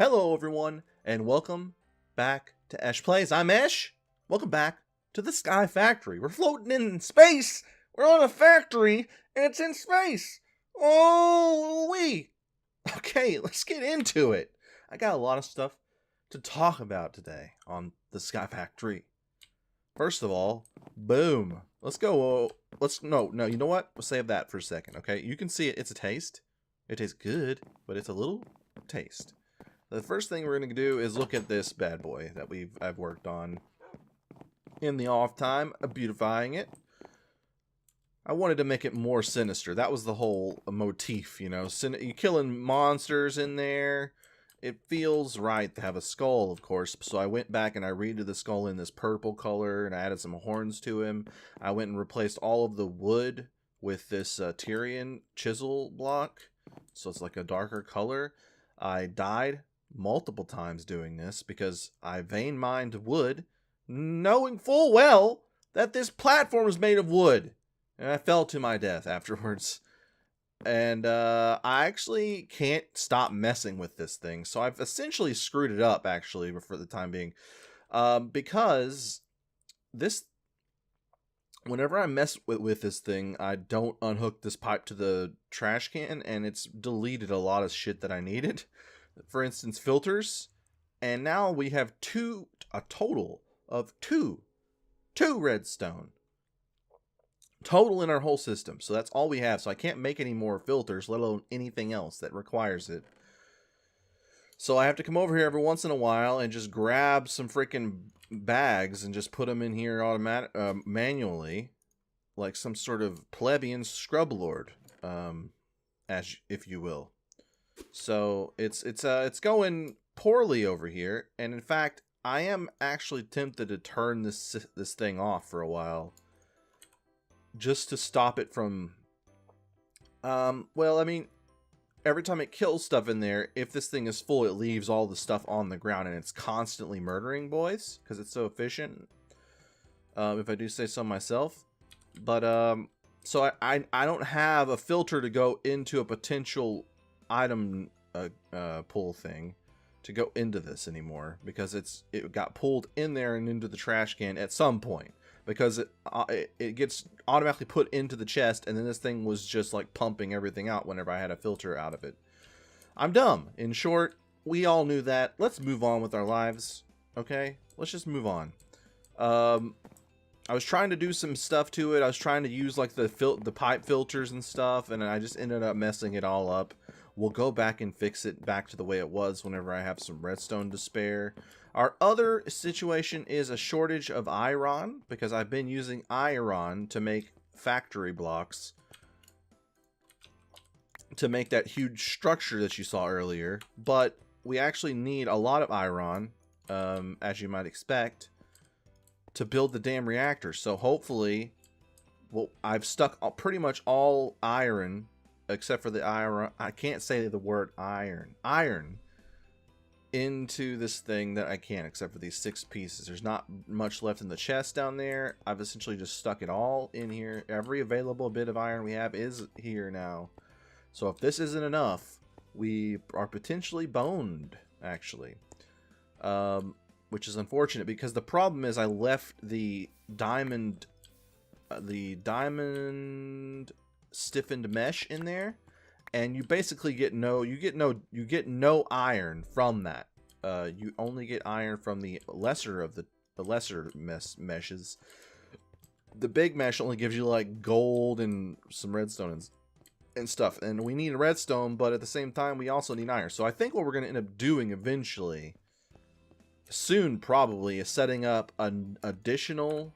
Hello everyone, and welcome back to EchPlays. I'm Esh. Welcome back to the Sky Factory. We're floating in space. We're on a factory, and it's in space. Oh, wee. Okay, let's get into it. I got a lot of stuff to talk about today on the Sky Factory. First of all, boom. Let's go. No, you know what? We'll save that for a second, okay? You can see it. It's a taste. It tastes good, but it's a little taste. The first thing we're going to do is look at this bad boy that I've worked on in the off time, beautifying it. I wanted to make it more sinister. That was the whole motif, you know. You're killing monsters in there. It feels right to have a skull, of course. So I went back and I redid the skull in this purple color and I added some horns to him. I went and replaced all of the wood with this Tyrian chisel block. So it's like a darker color. I died multiple times doing this because I vein mined wood, knowing full well that this platform is made of wood, and I fell to my death afterwards. And I actually can't stop messing with this thing, so I've essentially screwed it up actually for the time being, because this, whenever I mess with this thing, I don't unhook this pipe to the trash can, and it's deleted a lot of shit that I needed. For instance, filters, and now we have a total of two redstone total in our whole system. So that's all we have. So I can't make any more filters, let alone anything else that requires it. So I have to come over here every once in a while and just grab some freaking bags and just put them in here manually, like some sort of plebeian scrub lord, as if you will. So it's going poorly over here, and in fact, I am actually tempted to turn this thing off for a while, just to stop it from. Well, I mean, every time it kills stuff in there, if this thing is full, it leaves all the stuff on the ground, and it's constantly murdering boys because it's so efficient. If I do say so myself, but so I don't have a filter to go into a potential item pull thing to go into this anymore, because it got pulled in there and into the trash can at some point, because it gets automatically put into the chest, and then this thing was just like pumping everything out whenever I had a filter out of it. I'm dumb. In short, we all knew that. Let's move on with our lives, okay? Let's just move on. I was trying to do some stuff to it. I was trying to use like the pipe filters and stuff, and I just ended up messing it all up. We'll go back and fix it back to the way it was whenever I have some redstone to spare. Our other situation is a shortage of iron, because I've been using iron to make factory blocks to make that huge structure that you saw earlier. But we actually need a lot of iron, as you might expect, to build the damn reactor. So hopefully, well, I've stuck pretty much all iron, except for the iron. I can't say the word iron into this thing that I can, except for these 6 pieces. There's not much left in the chest down there. I've essentially just stuck it all in here. Every available bit of iron we have is here now. So if this isn't enough, we are potentially boned, actually. Which is unfortunate, because the problem is I left the diamond stiffened mesh in there, and you basically get no iron from that. You only get iron from the lesser of the lesser meshes. The big mesh only gives you like gold and some redstone and stuff, and we need a redstone, but at the same time we also need iron. So I think what we're going to end up doing eventually, soon probably, is setting up an additional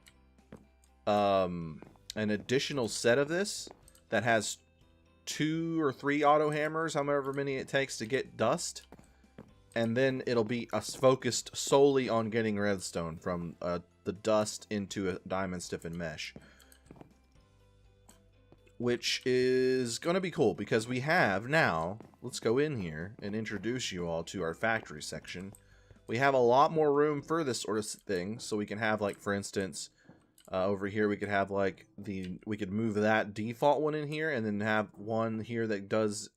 set of this that has 2 or 3 auto hammers, however many it takes to get dust, and then it'll be us focused solely on getting redstone from the dust into a diamond stiffened mesh, which is going to be cool, because we have now, let's go in here and introduce you all to our factory section. We have a lot more room for this sort of thing, so we can have, like, for instance, over here we could have like we could move that default one in here, and then have one here that does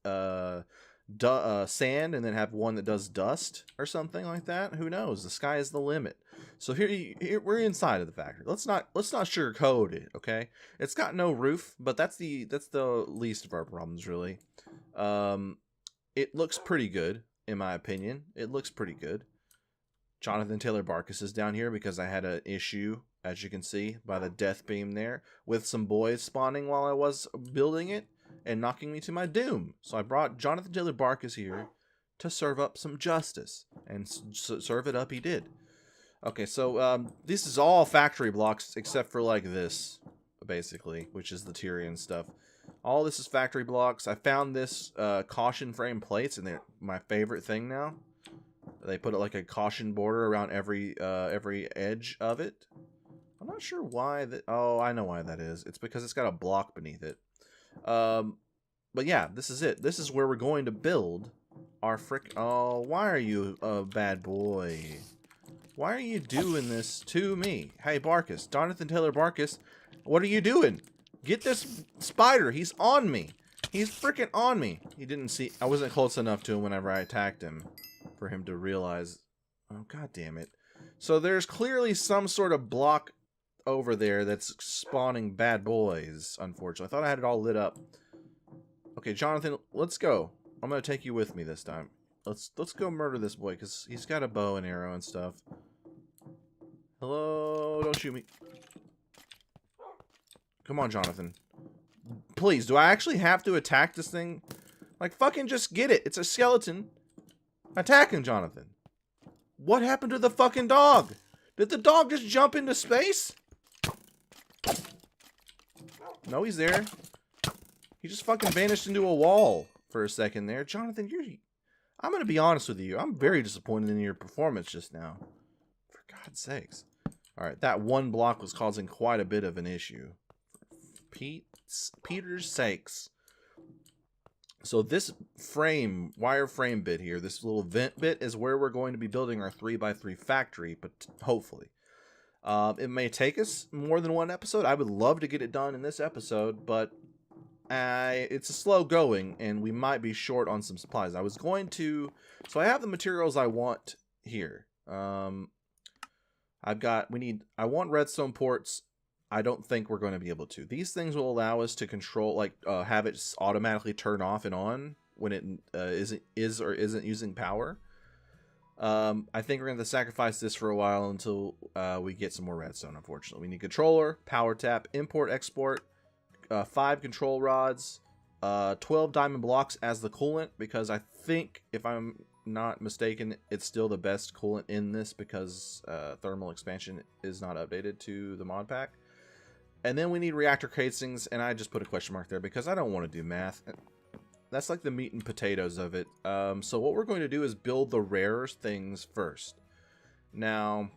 sand and then have one that does dust or something like that. Who knows? The sky is the limit. So here we're inside of the factory. Let's not sugarcoat it, okay? It's got no roof, but that's the least of our problems, really. It looks pretty good, in my opinion. It looks pretty good. Jonathan Taylor Barkus is down here because I had an issue, as you can see, by the death beam there, with some boys spawning while I was building it and knocking me to my doom. So I brought Jonathan Taylor Barkus here to serve up some justice, and serve it up he did. Okay, so this is all factory blocks except for like this, basically, which is the Tyrian stuff. All this is factory blocks. I found this caution frame plates, and they're my favorite thing now. They put it like a caution border around every edge of it. I'm not sure why that. Oh, I know why that is. It's because it's got a block beneath it. But yeah, this is it. This is where we're going to build our frick. Oh, why are you a bad boy? Why are you doing this to me? Hey, Barkus, Jonathan Taylor Barkus, what are you doing? Get this spider. He's on me. He's freaking on me. He didn't see. I wasn't close enough to him whenever I attacked him for him to realize. Oh, god damn it. So there's clearly some sort of block over there that's spawning bad boys, unfortunately. I thought I had it all lit up. Okay, Jonathan, let's go. I'm going to take you with me this time. Let's go murder this boy, because he's got a bow and arrow and stuff. Hello? Don't shoot me. Come on, Jonathan. Please, do I actually have to attack this thing? Like, fucking just get it. It's a skeleton. Attack him, Jonathan. What happened to the fucking dog? Did the dog just jump into space? No, he's there. He just fucking vanished into a wall for a second there. Jonathan, I'm going to be honest with you. I'm very disappointed in your performance just now. For God's sakes. Alright, that one block was causing quite a bit of an issue. Peter's sakes. So this wire frame bit here, this little vent bit, is where we're going to be building our 3x3 factory, but hopefully. It may take us more than one episode. I would love to get it done in this episode, but it's a slow going, and we might be short on some supplies. So I have the materials I want here. I want redstone ports. I don't think we're going to be able to. These things will allow us to control, have it automatically turn off and on when it is or isn't using power. I think we're going to sacrifice this for a while until we get some more redstone, unfortunately. We need controller, power tap, import, export, 5 control rods, 12 diamond blocks as the coolant, because I think, if I'm not mistaken, it's still the best coolant in this, because thermal expansion is not updated to the mod pack. And then we need reactor casings, and I just put a question mark there because I don't want to do math. That's like the meat and potatoes of it. So what we're going to do is build the rarer things first. Now,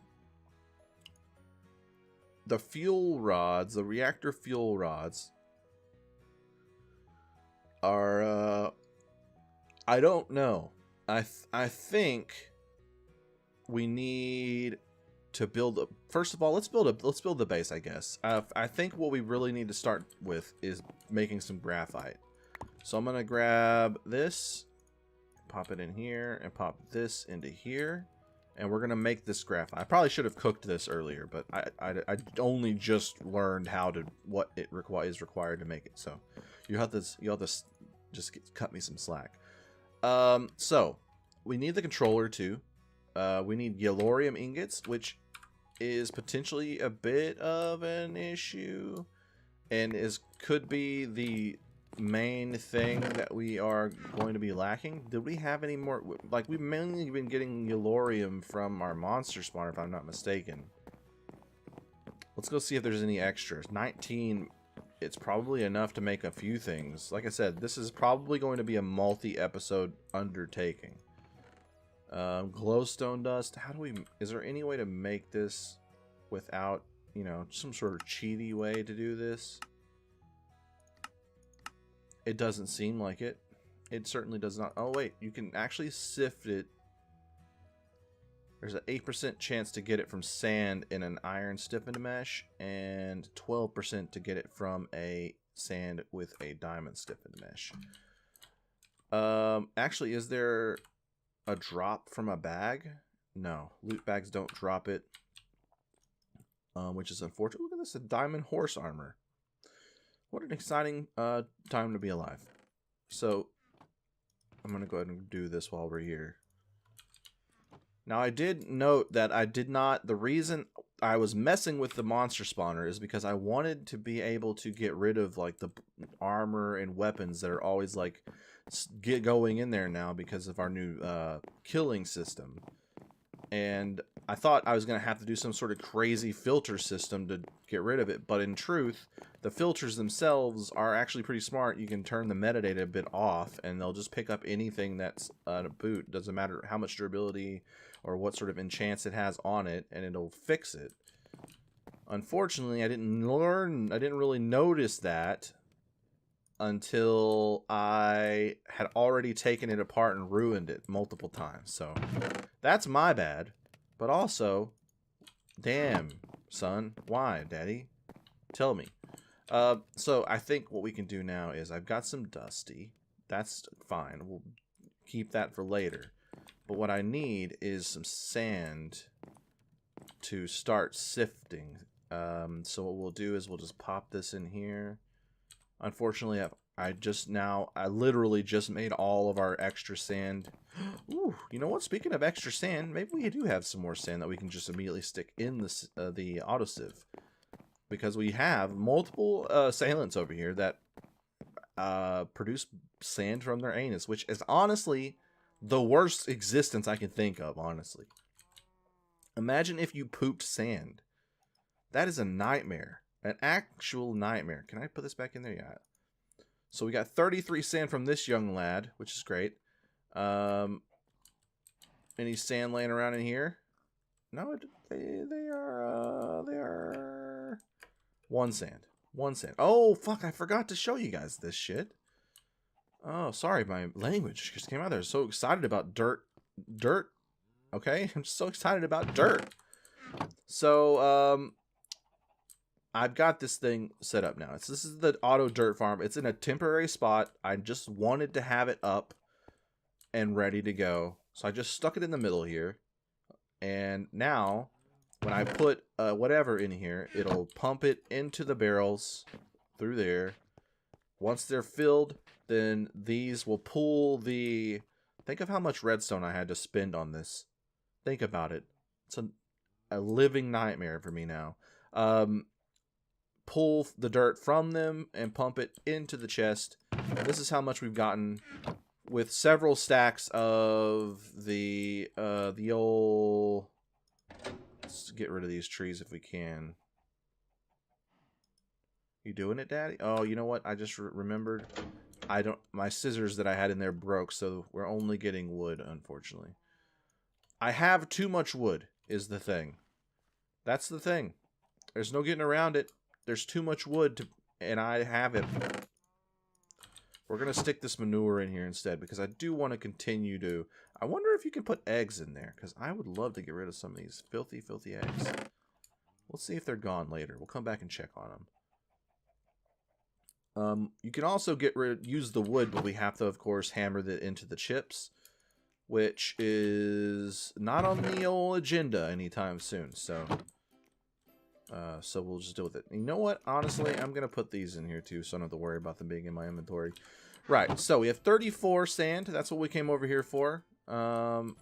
the fuel rods, the reactor fuel rods, are I don't know. I think we need to build first of all, let's build the base, I guess. I think what we really need to start with is making some graphite. So I'm gonna grab this, pop it in here, and pop this into here, and we're gonna make this graphite. I probably should have cooked this earlier, but I only just learned what is required to make it. So you'll have to just cut me some slack. So we need the controller too. We need yellorium ingots, which is potentially a bit of an issue, and could be the main thing that we are going to be lacking. Did we have any more? Like, we've mainly been getting yellorium from our monster spawner, if I'm not mistaken. Let's go see if there's any extras. 19. It's probably enough to make a few things. Like I said, this is probably going to be a multi-episode undertaking. Glowstone dust. Is there any way to make this without, some sort of cheaty way to do this? It doesn't seem like it. It certainly does not. Oh, wait. You can actually sift it. There's an 8% chance to get it from sand in an iron stiffened mesh, and 12% to get it from a sand with a diamond stiffened mesh. Actually, is there a drop from a bag? No, loot bags don't drop it. Which is unfortunate. Look at this, a diamond horse armor. What an exciting time to be alive. So, I'm going to go ahead and do this while we're here. Now, I did note that I did not... The reason I was messing with the monster spawner is because I wanted to be able to get rid of, like, the armor and weapons that are always, like, going in there now because of our new killing system. And I thought I was going to have to do some sort of crazy filter system to get rid of it. But in truth, the filters themselves are actually pretty smart. You can turn the metadata a bit off, and they'll just pick up anything that's a boot. Doesn't matter how much durability or what sort of enchants it has on it, and it'll fix it. Unfortunately, I didn't really notice that until I had already taken it apart and ruined it multiple times. So that's my bad. But also, damn, son, why, daddy? Tell me. So I think what we can do now is I've got some dusty. That's fine. We'll keep that for later. But what I need is some sand to start sifting. So what we'll do is we'll just pop this in here. Unfortunately, I literally just made all of our extra sand. Ooh, you know what? Speaking of extra sand, maybe we do have some more sand that we can just immediately stick in the autosieve. Because we have multiple assailants over here that produce sand from their anus, which is honestly the worst existence I can think of, honestly. Imagine if you pooped sand. That is a nightmare. An actual nightmare. Can I put this back in there? Yeah. So we got 33 sand from this young lad, which is great. Any sand laying around in here? No, they are one sand. One sand. Oh, fuck, I forgot to show you guys this shit. Oh, sorry, my language just came out there. So excited about dirt. Dirt. Okay, I'm just so excited about dirt. So, I've got this thing set up now. This is the auto dirt farm. It's in a temporary spot. I just wanted to have it up and ready to go. So I just stuck it in the middle here. And now, when I put whatever in here, it'll pump it into the barrels through there. Once they're filled, then these will pull the... Think of how much redstone I had to spend on this. Think about it. It's a living nightmare for me now. Pull the dirt from them and pump it into the chest. And this is how much we've gotten with several stacks of the old... Let's get rid of these trees if we can. You doing it, Daddy? Oh, you know what? I just remembered. My scissors that I had in there broke, so we're only getting wood, unfortunately. I have too much wood, is the thing. That's the thing. There's no getting around it. There's too much wood, and I have it. We're going to stick this manure in here instead, because I do want to continue to... I wonder if you can put eggs in there, because I would love to get rid of some of these filthy, filthy eggs. We'll see if they're gone later. We'll come back and check on them. You can also use the wood, but we have to, of course, hammer that into the chips, which is not on the old agenda anytime soon. So we'll just deal with it. You know what? Honestly, I'm gonna put these in here too, so I don't have to worry about them being in my inventory. Right. So we have 34 sand. That's what we came over here for. And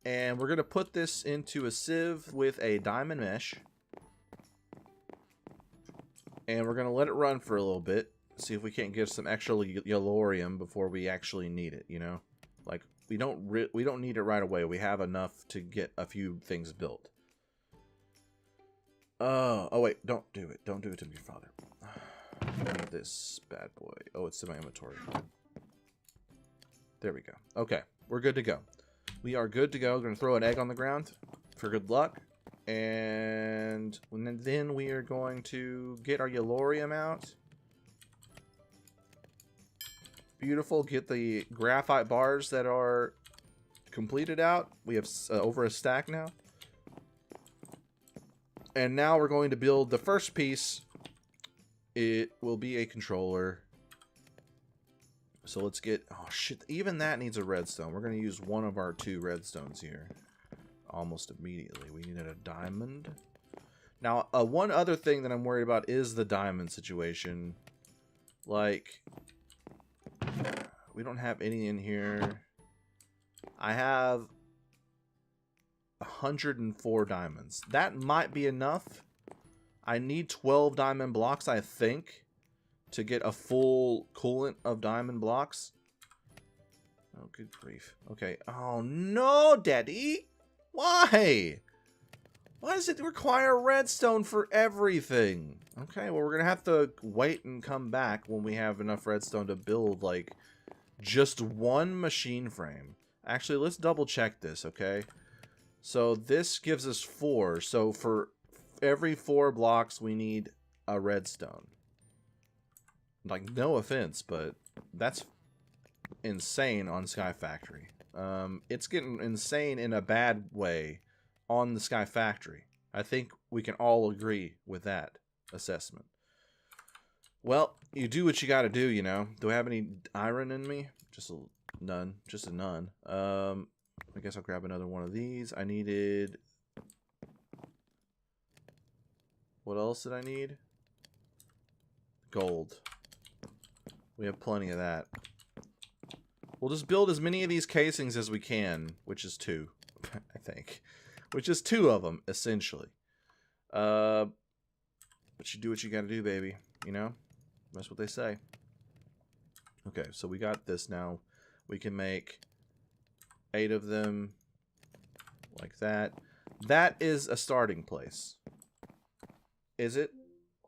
we're gonna put this into a sieve with a diamond mesh. And we're going to let it run for a little bit. See if we can't get some extra yellorium before we actually need it, you know? Like, we don't need it right away. We have enough to get a few things built. Oh, wait. Don't do it. Don't do it to me, father. I need this bad boy. Oh, it's in my inventory. There we go. Okay. We're good to go. We are good to go. We're going to throw an egg on the ground for good luck. And then we are going to get our yellorium out. Beautiful. Get the graphite bars that are completed out. We have over a stack now. And now we're going to build the first piece. It will be a controller. So let's get... Oh, shit. Even that needs a redstone. We're going to use one of our 2 redstones here. Almost immediately. We needed a diamond. Now, one other thing that I'm worried about is the diamond situation. Like, we don't have any in here. I have 104 diamonds. That might be enough. I need 12 diamond blocks, I think, to get a full coolant of diamond blocks. Oh, good grief. Okay. Oh, no, Daddy. Why? Why does it require redstone for everything? Okay, well, we're going to have to wait and come back when we have enough redstone to build, like, just one machine frame. Actually, let's double check this, okay? So this gives us 4. So for every 4 blocks, we need a redstone. Like, no offense, but that's insane on Sky Factory. It's getting insane in a bad way on the Sky Factory. I think we can all agree with that assessment. Well, you do what you got to do, you know. Do I have any iron in me? Just a none. Just a none. I guess I'll grab another one of these. I needed... What else did I need? Gold. We have plenty of that. We'll just build as many of these casings as we can, which is 2, I think. Which is 2 of them, essentially. But you do what you gotta do, baby. You know? That's what they say. Okay, so we got this now. We can make 8 of them like that. That is a starting place. Is it?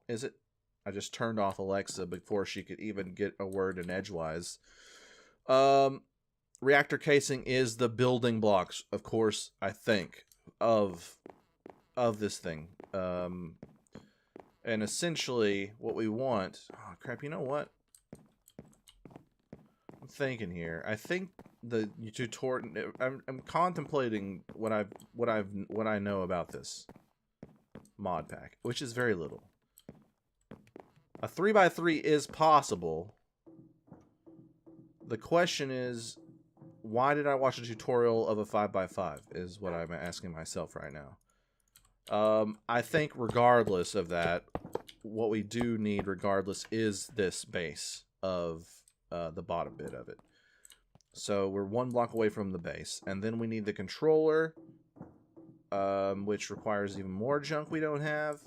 Is it? I just turned off Alexa before she could even get a word in edgewise. Reactor casing is the building blocks, of course, I think, of this thing. And essentially, what we want... Oh, crap, you know what? I'm thinking here. I think the tutorial... I'm contemplating what I know about this mod pack, which is very little. A 3x3 is possible. The question is, why did I watch a tutorial of a 5x5 is what I'm asking myself right now. I think regardless of that, what we do need regardless is this base of the bottom bit of it. So we're 1 block away from the base. And then we need the controller, which requires even more junk we don't have.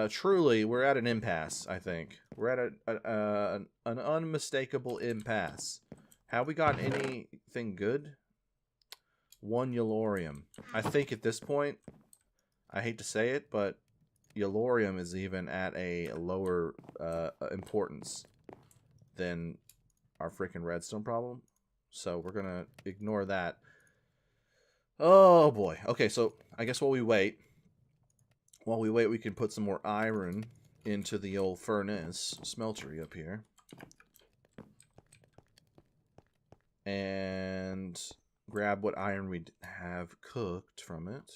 Truly, we're at an impasse, I think. We're at an unmistakable impasse. Have we got anything good? 1 Yellorium. I think at this point, I hate to say it, but Yellorium is even at a lower importance than our freaking redstone problem. So we're going to ignore that. Oh, boy. Okay, so I guess while we wait, we can put some more iron into the old furnace smeltery up here. And grab what iron we have cooked from it.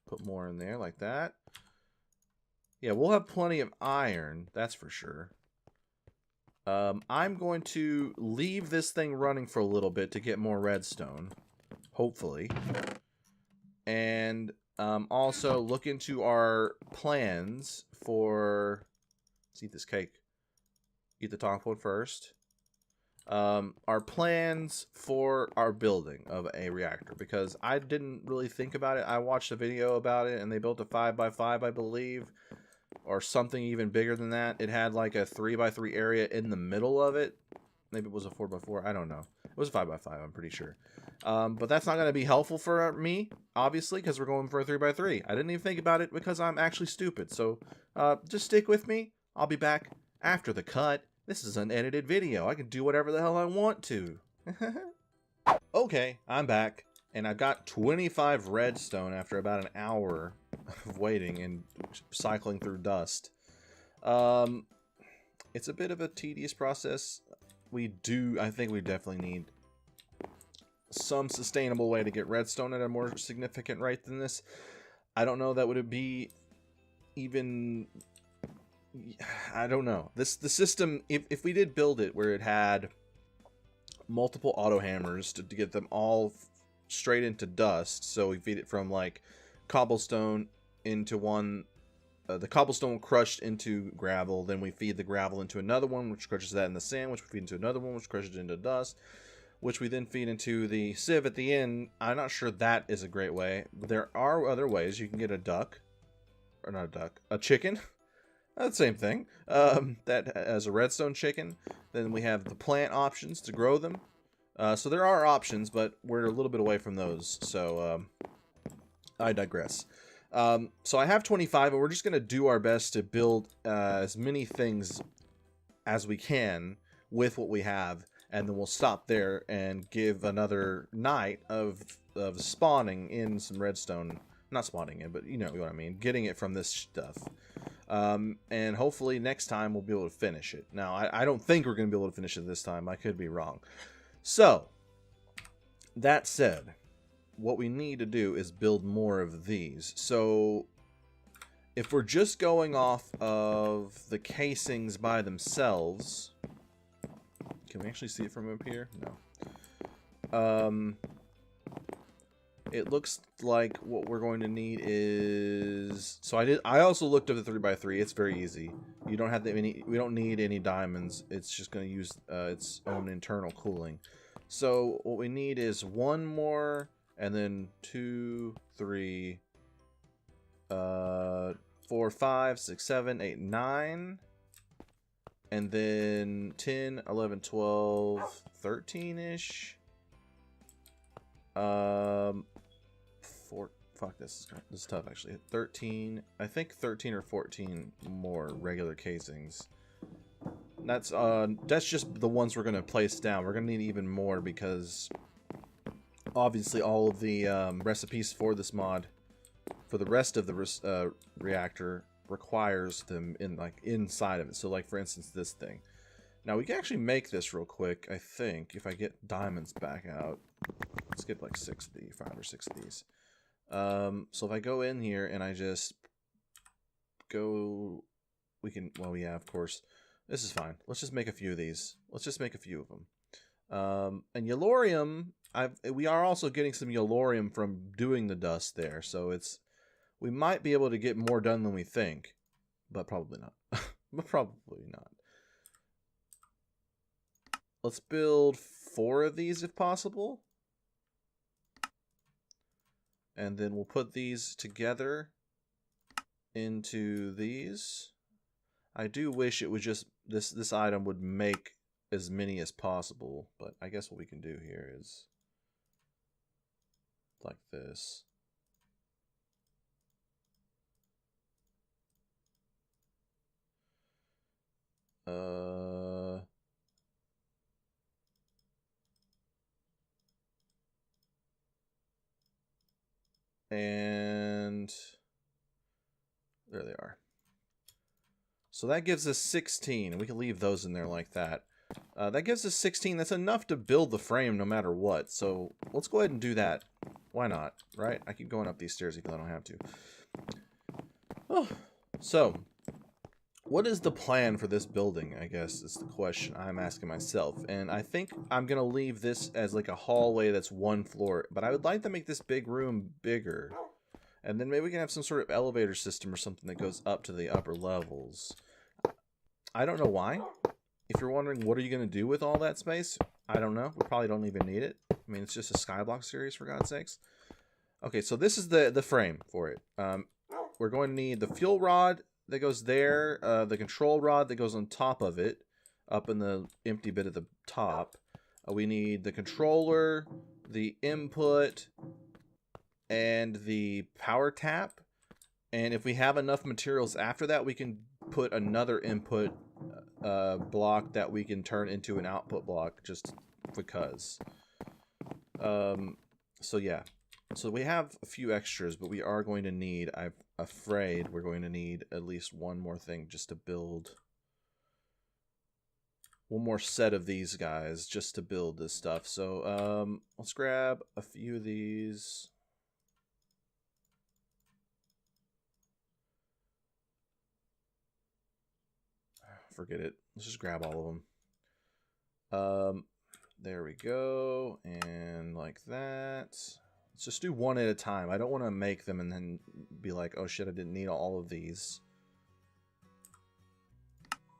Put more in there like that. Yeah, we'll have plenty of iron, that's for sure. I'm going to leave this thing running for a little bit to get more redstone. Hopefully. And also look into our plans for... Let's eat this cake. Eat the top one first. Our plans for our building of a reactor, because I didn't really think about it. I watched a video about it and they built a 5x5, I believe, or something even bigger than that. It had like a 3x3 area in the middle of it. Maybe it was a 4x4, I don't know. It was a 5x5, I'm pretty sure. But that's not going to be helpful for me, obviously, because we're going for a 3x3. I didn't even think about it because I'm actually stupid. So just stick with me. I'll be back after the cut. This is an edited video. I can do whatever the hell I want to. Okay, I'm back. And I've got 25 redstone after about an hour of waiting and cycling through dust. It's a bit of a tedious process. I think we definitely need some sustainable way to get redstone at a more significant rate than this. I don't know that would be even I don't know. The system, if we did build it where it had multiple auto hammers to get them all straight into dust, so we feed it from like cobblestone into one, the cobblestone crushed into gravel, then we feed the gravel into another one, which crushes that in the sand, which we feed into another one, which crushes it into dust, which we then feed into the sieve at the end. I'm not sure that is a great way. There are other ways. You can get a duck, or not a duck, a chicken. The same thing. That as a redstone chicken. Then we have the plant options to grow them. So there are options, but we're a little bit away from those. So I digress. So I have 25, and we're just going to do our best to build as many things as we can with what we have. And then we'll stop there and give another night of spawning in some redstone. Not spawning in, but you know what I mean. Getting it from this stuff. And hopefully next time we'll be able to finish it. Now, I don't think we're going to be able to finish it this time. I could be wrong. So, that said, what we need to do is build more of these. So, if we're just going off of the casings by themselves... Can we actually see it from up here? No. It looks like what we're going to need is... So I also looked up the 3x3. It's very easy. You don't have we don't need any diamonds. It's just going to use its own internal cooling. So what we need is one more, and then 2, 3, 4, 5, 6, 7, 8, 9, and then 10, 11, 12, 13-ish. Fuck, this is tough actually. 13, I think 13 or 14 more regular casings. That's just the ones we're gonna place down. We're gonna need even more because obviously all of the recipes for this mod, for the rest of the reactor, requires them inside of it. So like for instance this thing. Now we can actually make this real quick. I think if I get diamonds back out, let's get like 5 or 6 of these. So if I go in here and I just go, we can, well, yeah, of course, this is fine. Let's just make a few of these. Let's just make a few of them. And Yellorium, we are also getting some Yellorium from doing the dust there. So we might be able to get more done than we think, but probably not. But probably not. Let's build 4 of these if possible. And then we'll put these together into these. I do wish it was just this item would make as many as possible, but I guess what we can do here is like this. And there they are. So that gives us 16, and we can leave those in there like that. That gives us 16. That's enough to build the frame no matter what. So let's go ahead and do that. Why not, right? I keep going up these stairs even though I don't have to. Oh, so what is the plan for this building, I guess, is the question I'm asking myself. And I think I'm going to leave this as like a hallway that's 1 floor. But I would like to make this big room bigger. And then maybe we can have some sort of elevator system or something that goes up to the upper levels. I don't know why. If you're wondering what are you going to do with all that space, I don't know. We probably don't even need it. I mean, it's just a Skyblock series, for God's sakes. Okay, so this is the frame for it. We're going to need the fuel rod that goes there, the control rod that goes on top of it, up in the empty bit at the top. We need the controller, the input, and the power tap. And if we have enough materials after that, we can put another input block that we can turn into an output block just because. So yeah. So we have a few extras, but we are going to need, I'm afraid we're going to need at least one more thing just to build. One more set of these guys just to build this stuff. So let's grab a few of these. forget it. Let's just grab all of them. There we go. And like that. Let's just do one at a time. I don't want to make them and then be like, oh shit, I didn't need all of these.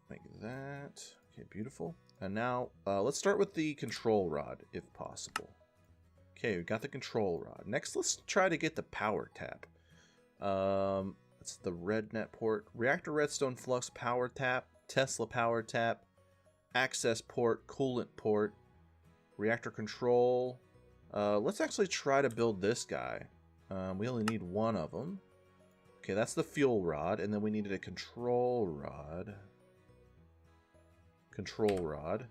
Like that. Okay, beautiful. And now, let's start with the control rod, if possible. Okay, we got the control rod. Next, let's try to get the power tap. It's the red net port. Reactor redstone flux power tap. Tesla power tap. Access port. Coolant port. Reactor control. Let's actually try to build this guy. We only need one of them. Okay, that's the fuel rod. And then we needed a control rod. Control rod.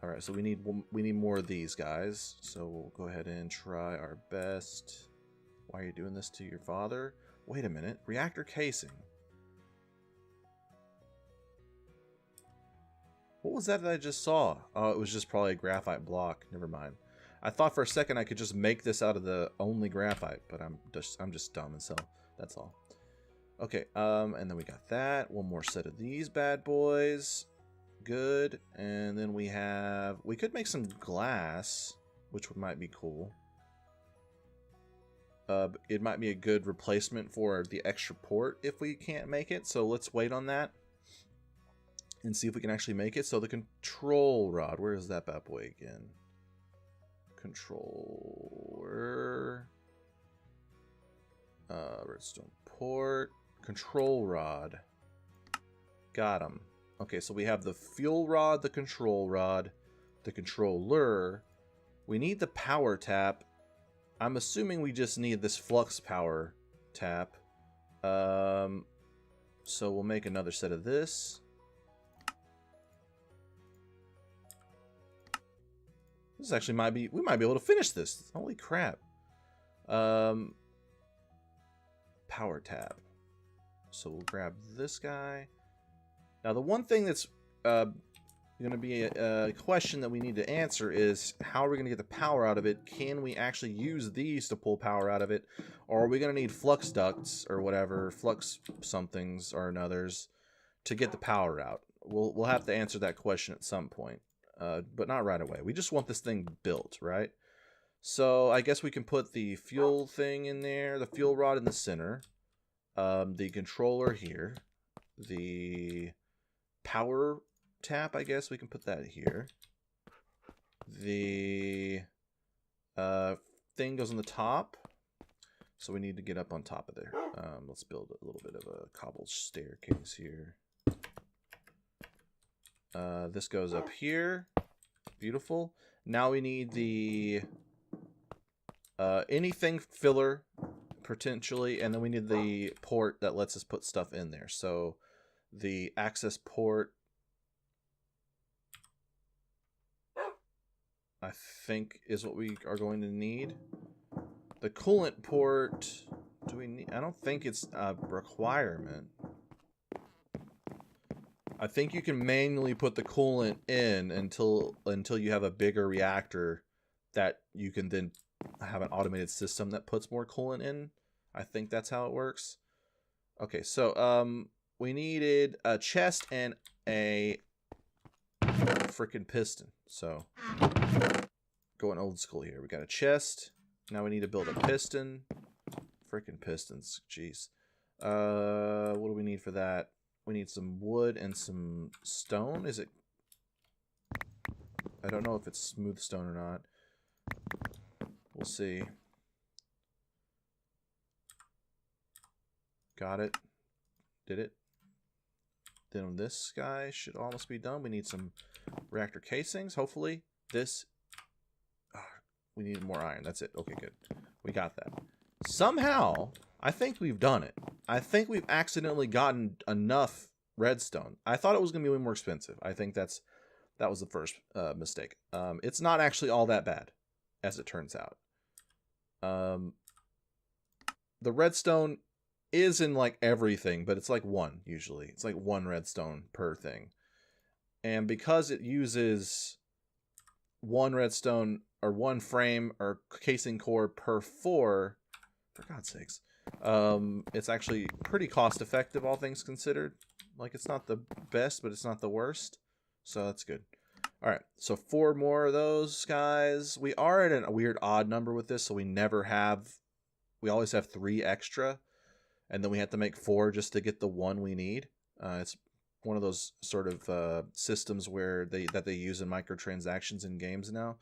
Alright, so we need more of these guys. So we'll go ahead and try our best. Why are you doing this to your father? Wait a minute. Reactor casing. What was that I just saw? Oh, it was just probably a graphite block. Never mind. I thought for a second I could just make this out of the only graphite, but I'm just dumb and so that's all. Okay, and then we got that. One more set of these bad boys. Good. And then we could make some glass, which might be cool. It might be a good replacement for the extra port if we can't make it. So let's wait on that and see if we can actually make it. So the control rod, where is that bad boy again? Controller. Redstone port. Control rod. Got him. Okay, so we have the fuel rod, the control rod, the controller. We need the power tap. I'm assuming we just need this flux power tap. So we'll make another set of this. This actually we might be able to finish this. Holy crap. Power tap. So we'll grab this guy. Now the one thing that's going to be a question that we need to answer is how are we going to get the power out of it? Can we actually use these to pull power out of it? Or are we going to need flux ducts or whatever, flux somethings or anothers to get the power out? We'll have to answer that question at some point, but not right away. We just want this thing built, right? So I guess we can put the fuel thing in there, the fuel rod in the center, the controller here, the power tap, I guess we can put that here. The thing goes on the top, so we need to get up on top of there. Let's build a little bit of a cobbled staircase here. This goes up here. Beautiful. Now we need the anything filler potentially, and then we need the port that lets us put stuff in there. So the access port, I think, is what we are going to need. The coolant port, do we need? I don't think it's a requirement. I think you can manually put the coolant in until you have a bigger reactor that you can then have an automated system that puts more coolant in. I think that's how it works. Okay, so we needed a chest and a freaking piston. So going old school here. We got a chest. Now we need to build a piston. Freaking pistons. Jeez. What do we need for that? We need some wood and some stone. Is it? I don't know if it's smooth stone or not. We'll see. Got it. Did it. Then this guy should almost be done. We need some reactor casings, hopefully. This... we need more iron. That's it. Okay, good. We got that. Somehow, I think we've done it. I think we've accidentally gotten enough redstone. I thought it was going to be way more expensive. I think that was the first mistake. It's not actually all that bad, as it turns out. The redstone is in like everything, but it's like one usually. It's like one redstone per thing. And because it uses one redstone or one frame or casing core per 4, for God's sakes, it's actually pretty cost effective, all things considered. Like, it's not the best, but it's not the worst. So that's good. All right, so 4 more of those guys. We are at a weird odd number with this, so we always have 3 extra, and then we have to make 4 just to get the 1 we need. It's one of those sort of systems where they use in microtransactions in games now.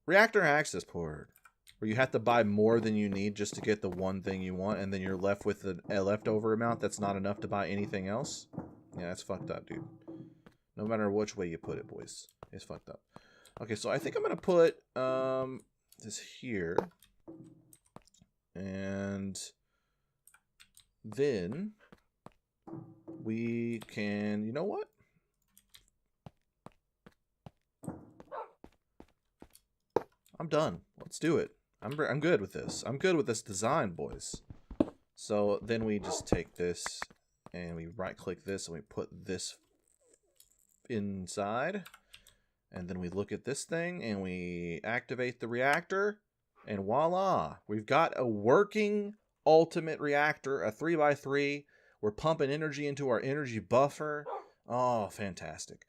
Reactor access port, where you have to buy more than you need just to get the 1 thing you want, and then you're left with a leftover amount that's not enough to buy anything else. Yeah, that's fucked up, dude. No matter which way you put it, boys. It's fucked up. Okay, so I think I'm going to put this here. And then we can, you know what? I'm done. Let's do it. I'm good with this. I'm good with this design, boys. So then we just take this and we right click this and we put this inside, and then we look at this thing and we activate the reactor, and voila, we've got a working ultimate reactor, a 3x3. We're pumping energy into our energy buffer. Oh, fantastic.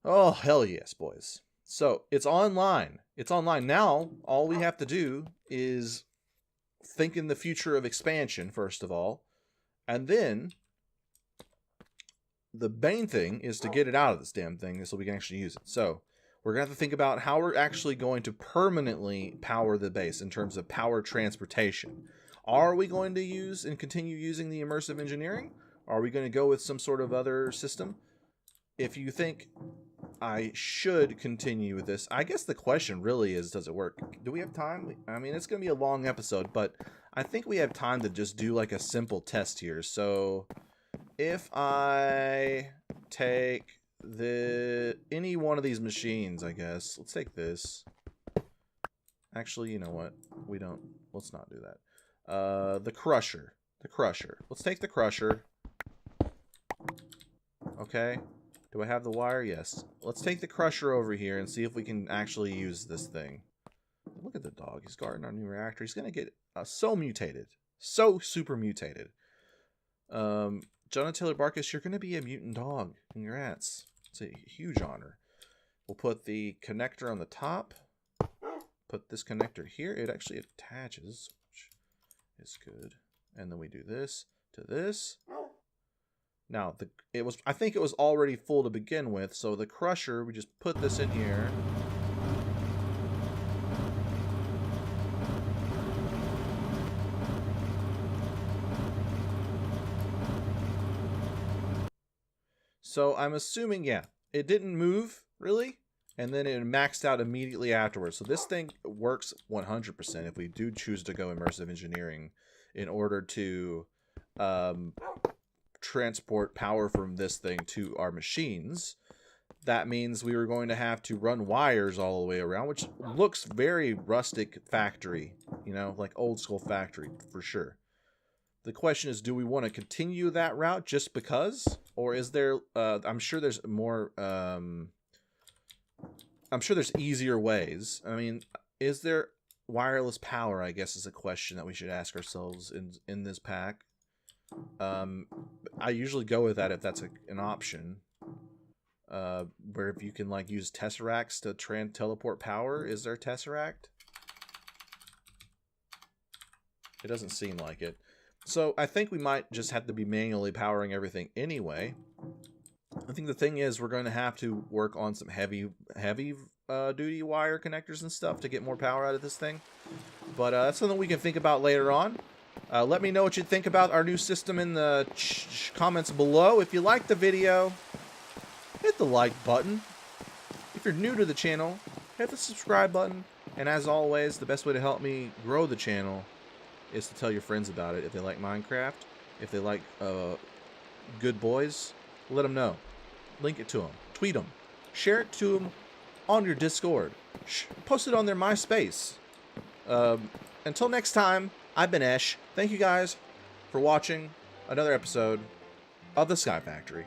Oh, hell yes, boys. So it's online. It's online now. All we have to do is think in the future of expansion, first of all, and then the main thing is to get it out of this damn thing so we can actually use it. So we're going to have to think about how we're actually going to permanently power the base in terms of power transportation. Are we going to use and continue using the immersive engineering? Are we going to go with some sort of other system? If you think I should continue with this, I guess the question really is, does it work? Do we have time? I mean, it's going to be a long episode, but I think we have time to just do like a simple test here. So if I take any one of these machines, I guess. Let's take this. Actually, you know what? Let's not do that. The crusher. Let's take the crusher. Okay. Do I have the wire? Yes. Let's take the crusher over here and see if we can actually use this thing. Look at the dog. He's guarding our new reactor. He's going to get so mutated. So super mutated. Jonah Taylor Barkus, you're going to be a mutant dog. Congrats. It's a huge honor. We'll put the connector on the top. Put this connector here. It actually attaches, which is good. And then we do this to this. Now, I think it was already full to begin with, so the crusher, we just put this in here. So I'm assuming, yeah, it didn't move, really, and then it maxed out immediately afterwards. So this thing works 100% if we do choose to go immersive engineering in order to transport power from this thing to our machines. That means we were going to have to run wires all the way around, which looks very rustic factory, you know, like old school factory for sure. The question is, do we want to continue that route just because? Or is there, I'm sure there's more, I'm sure there's easier ways. I mean, is there wireless power, I guess, is a question that we should ask ourselves in this pack. I usually go with that if that's an option. Where if you can, like, use tesseracts to teleport power. Is there tesseract? It doesn't seem like it. So I think we might just have to be manually powering everything anyway. I think the thing is we're going to have to work on some heavy duty wire connectors and stuff to get more power out of this thing. But that's something we can think about later on. Let me know what you think about our new system in the comments below. If you liked the video, hit the like button. If you're new to the channel, hit the subscribe button. And as always, the best way to help me grow the channel is to tell your friends about it. If they like Minecraft, if they like good boys, let them know. Link it to them. Tweet them. Share it to them on your Discord. Post it on their MySpace. Until next time, I've been Esh. Thank you guys for watching another episode of The Sky Factory.